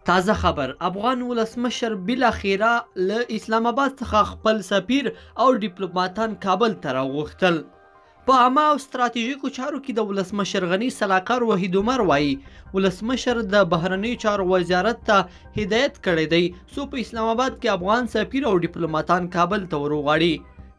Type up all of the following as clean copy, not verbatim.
تازه خبر افغان ولسمشر بالاخره له اسلام آباد څخه خپل سفیر او ډیپلوماتان کابل ته راوغوښتل. په عامه او ستراتیژیکو چارو کې د ولسمشر غني سلاکار وحید عمر وایي ولسمشر د بهرنیو چارو وزارت ته هدایت کړی دی څو په اسلام آباد کې افغان سفیر او ډیپلوماتان کابل ته وروغواړي.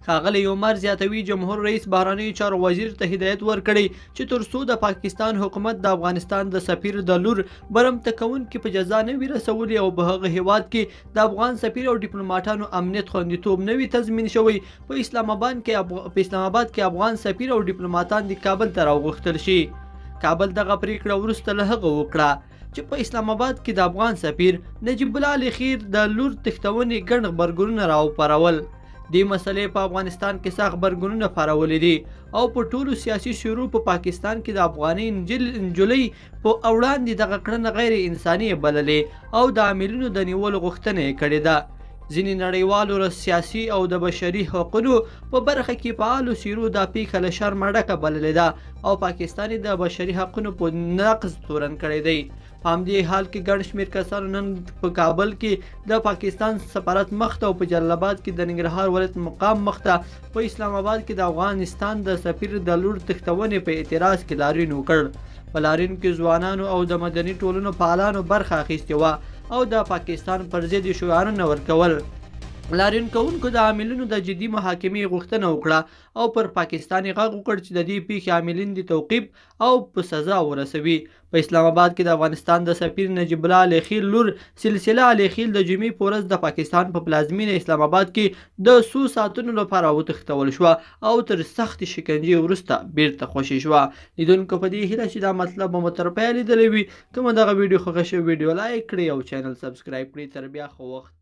ښاغلی عمر زیاتوي جمهور رئیس بهرنیو چارو وزیر ته هدایت ورکړی چې تر څو د پاکستان حکومت د افغانستان د سفیر د لور برمته کوونکي په جزا نه وي رسولي او په هغه هیواد کې د افغان سفیر او ډیپلوماتانو امنیت خوندیتوب نه وي تضمین شوی په اسلام آباد کې افغان سفیر او ډیپلوماتان د کابل ته راوغوښتل شي. کابل دغه پریکړه وروسته له هغه وکړه چې په اسلام آباد کې د افغان سفیر نجیب الله علي خیر د لور تښتونې ګڼ غبرګونونه راوپارول. دې مسلې په افغانستان کې سخت غبرګونونه پارولي دي او په ټولو سیاسي شورو په پاکستان کې د افغاني نجلۍ په وړاندې دغه کړنه غیر انساني بللې او د عاملینو د نیولو غوښتنه یې کړې ده. ځینې نړیوالو سیاسي او د بشري حقوقو په برخه کې فعالو څیرو دا پیښه له شرمه ډکه بللې ده او پاکستان د بشري حقوقو په نقض تورن کړی دی. په همدې حال کې ګڼ شمېر کسانو نن په کابل کې د پاکستان سفارت مخته او په جلال آباد کې د ننګرهار ولایت مقام مخته په اسلام آباد کې د افغانستان د سفیر د لور تښتونې په اعتراض کې لاریون وکړ. په لاریون کې ځوانانو او د مدني ټولنو فعالانو برخه اخیستې وه او د پاکستان پر ضد شعارونه ورکول. لاریون کوونکو د عاملینو د جدي محاکمې غوښتنه وکړه او پر پاکستان یې غږ وکړ چې د دې پیښې عاملین د توقیف او په سزا ورسوي. په اسلام آباد کې د افغانستان د سفیر نجیب الله علي خیل لور سلسله علي خیل د جمعې په ورځ د پاکستان په پلازمینه اسلام آباد کې د څو ساعتونو لپاره وتښتول شوه او تر سختې شکنجې وروسته بیرته خوشې شوه. لیدونکو په دې هیله چې دا مطلب مو تر پایه لیدلی وي، که مو دغه ویډیو خوښه شوې ویډیو لایک کړئ او چینل سبسکرایب کړئ. تر بیا ښه وخت.